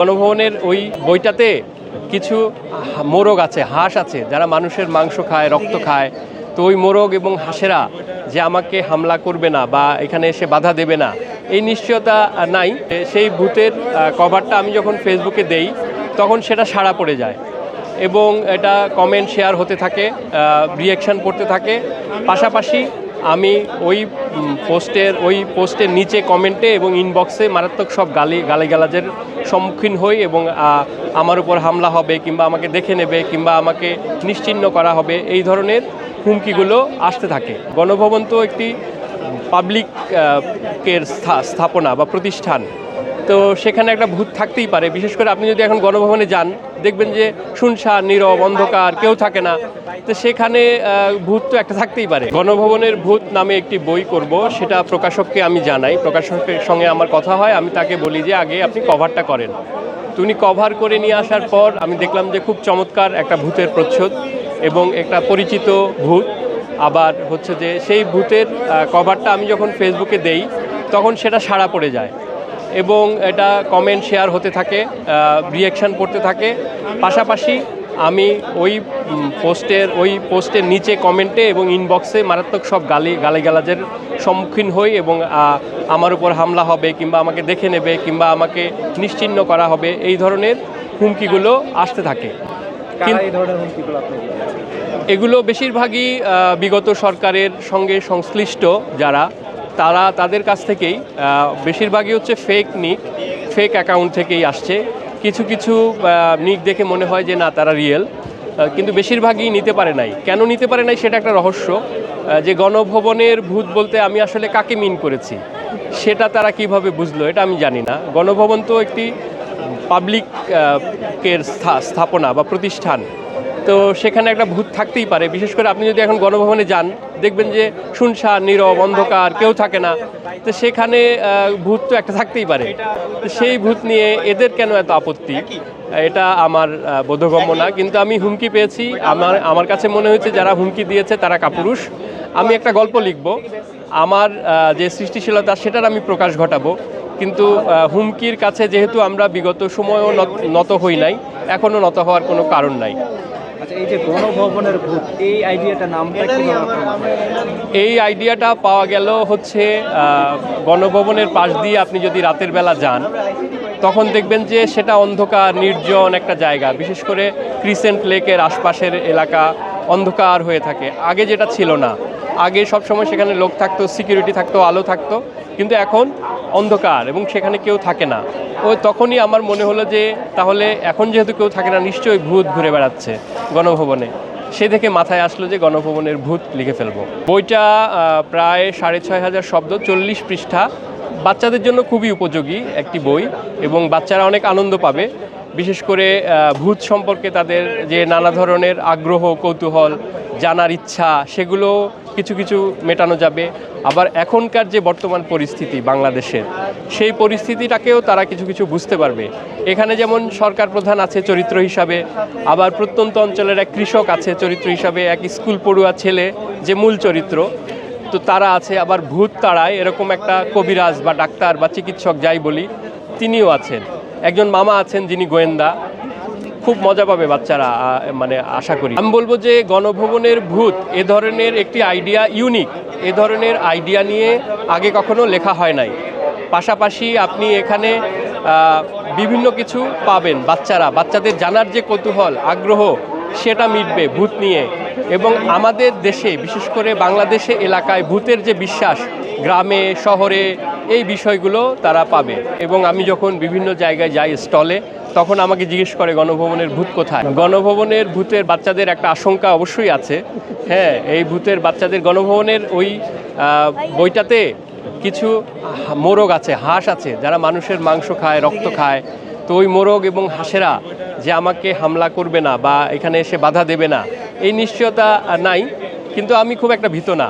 গণভবনের ওই বইটাতে কিছু মোরগ আছে, হাঁস আছে, যারা মানুষের মাংস খায়, রক্ত খায়। তো ওই মোরগ এবং হাঁসেরা যে আমাকে হামলা করবে না বা এখানে এসে বাধা দেবে না, এই নিশ্চয়তা নাই। সেই ভূতের কভারটা আমি যখন ফেসবুকে দেই তখন সেটা সাড়া পড়ে যায় এবং এটা কমেন্ট শেয়ার হতে থাকে, রিয়াকশান পড়তে থাকে। পাশাপাশি আমি ওই পোস্টের নিচে কমেন্টে এবং ইনবক্সে মারাত্মক সব গালিগালাজের সম্মুখীন হই এবং আমার উপর হামলা হবে কিংবা আমাকে দেখে নেবে কিংবা আমাকে নিশ্চিহ্ন করা হবে, এই ধরনের হুমকিগুলো আসতে থাকে। গণভবন তো একটি পাবলিকের স্থাপনা বা প্রতিষ্ঠান, তো সেখানে একটা ভূত থাকতেই পারে। বিশেষ করে আপনি যদি এখন গণভবনে যান, দেখবেন যে শুনশান, নীরব, অন্ধকার, কেউ থাকে না। তো সেখানে ভূত তো একটা থাকতেই পারে। গণভবনের ভূত নামে একটি বই করব, সেটা প্রকাশককে আমি জানাই। প্রকাশকের সঙ্গে আমার কথা হয়, আমি তাকে বলি যে আগে আপনি কভারটা করেন। তো উনি কভার করে নিয়ে আসার পর আমি দেখলাম যে খুব চমৎকার একটা ভূতের প্রচ্ছদ এবং একটা পরিচিত ভূত। আবার হচ্ছে যে সেই ভূতের কভারটা আমি যখন ফেসবুকে দেই তখন সেটা সাড়া পড়ে যায় এবং এটা কমেন্ট শেয়ার হতে থাকে, রিয়াকশান পড়তে থাকে। পাশাপাশি আমি ওই পোস্টের নিচে কমেন্টে এবং ইনবক্সে মারাত্মক সব গালিগালাজের সম্মুখীন হই এবং আমার উপর হামলা হবে কিংবা আমাকে দেখে নেবে কিংবা আমাকে নিশ্চিহ্ন করা হবে, এই ধরনের হুমকিগুলো আসতে থাকে। এগুলো বেশিরভাগই বিগত সরকারের সঙ্গে সংশ্লিষ্ট যারা, তাদের কাছ থেকেই। বেশিরভাগই হচ্ছে ফেক অ্যাকাউন্ট থেকেই আসছে। কিছু কিছু নিক দেখে মনে হয় যে না, তারা রিয়েল, কিন্তু বেশিরভাগই নিতে পারে নাই। কেন নিতে পারে নাই সেটা একটা রহস্য। যে গণভবনের ভূত বলতে আমি আসলে কাকে মিন করেছি সেটা তারা কিভাবে বুঝলো এটা আমি জানি না। গণভবন তো একটি পাবলিকের স্থাপনা বা প্রতিষ্ঠান, তো সেখানে একটা ভূত থাকতেই পারে। বিশেষ করে আপনি যদি এখন গণভবনে যান, দেখবেন যে শুনশান, নীরব, অন্ধকার, কেউ থাকে না। তো সেখানে ভূত তো একটা থাকতেই পারে। তো সেই ভূত নিয়ে এদের কেন এত আপত্তি, এটা আমার বোধগম্য না। কিন্তু আমি হুমকি পেয়েছি, আমার কাছে মনে হয়েছে যারা হুমকি দিয়েছে তারা কাপুরুষ। আমি একটা গল্প লিখব, আমার যে সৃষ্টিশীলতা সেটার আমি প্রকাশ ঘটাবো। কিন্তু হুমকির কাছে যেহেতু আমরা বিগত সময়ও নত হই নাই, এখনও নত হওয়ার কোনো কারণ নাই। এই যে গণভবনের ভূত, এই আইডিয়াটা নামটা এই আইডিয়াটা পাওয়া গেল হচ্ছে গণভবনের পাশ দিয়ে আপনি যদি রাতের বেলা যান তখন দেখবেন যে সেটা অন্ধকার, নির্জন একটা জায়গা। বিশেষ করে ক্রিসেন্ট লেকের আশপাশের এলাকা অন্ধকার হয়ে থাকে, আগে যেটা ছিল না। আগে সবসময় সেখানে লোক থাকতো, সিকিউরিটি থাকতো, আলো থাকতো, কিন্তু এখন অন্ধকার এবং সেখানে কেউ থাকে না। তখনই আমার মনে হলো যে তাহলে এখন যেহেতু কেউ থাকে না, নিশ্চয়ই ভূত ঘুরে বেড়াচ্ছে গণভবনে। সে দেখে মাথায় আসলো যে গণভবনের ভূত লিখে ফেলবো। বইটা প্রায় 6,500 শব্দ, 40 পৃষ্ঠা। বাচ্চাদের জন্য খুবই উপযোগী একটি বই এবং বাচ্চারা অনেক আনন্দ পাবে। বিশেষ করে ভূত সম্পর্কে তাদের যে নানা ধরনের আগ্রহ, কৌতূহল, জানার ইচ্ছা, সেগুলো কিছু কিছু মেটানো যাবে। আবার এখনকার যে বর্তমান পরিস্থিতি বাংলাদেশের, সেই পরিস্থিতিটাকেও তারা কিছু কিছু বুঝতে পারবে। এখানে যেমন সরকার প্রধান আছে চরিত্র হিসাবে, আবার প্রত্যন্ত অঞ্চলের এক কৃষক আছে চরিত্র হিসাবে, এক স্কুল পড়ুয়া ছেলে যে মূল চরিত্র, তো তারা আছে। আবার ভূত তাড়ায় এরকম একটা কবিরাজ বা ডাক্তার বা চিকিৎসক যাই বলি, তিনিও আছেন। একজন মামা আছেন যিনি গোয়েন্দা। খুব মজা পাবে বাচ্চারা, মানে আশা করি। আমি বলবো যে গণভবনের ভূত এ ধরনের একটি আইডিয়া ইউনিক। এ ধরনের আইডিয়া নিয়ে আগে কখনো লেখা হয় নাই। পাশাপাশি আপনি এখানে বিভিন্ন কিছু পাবেন। বাচ্চাদের জানার যে কৌতূহল, আগ্রহ, সেটা মিটবে ভূত নিয়ে। এবং আমাদের দেশে, বিশেষ করে বাংলাদেশে এলাকায় ভূতের যে বিশ্বাস, গ্রামে শহরে, এই বিষয়গুলো তারা পাবে। এবং আমি যখন বিভিন্ন জায়গায় যাই স্টলে, তখন আমাকে জিজ্ঞেস করে গণভবনের ভূত কোথায়। গণভবনের ভূতের বাচ্চাদের একটা আশঙ্কা অবশ্যই আছে। হ্যাঁ, এই ভূতের বাচ্চাদের গণভবনের ওই বইটাতে কিছু মোরগ আছে, হাঁস আছে, যারা মানুষের মাংস খায়, রক্ত খায়। তো ওই মোরগ এবং হাঁসেরা যে আমাকে হামলা করবে না বা এখানে এসে বাধা দেবে না, এই নিশ্চয়তা নাই। কিন্তু আমি খুব একটা ভীত না।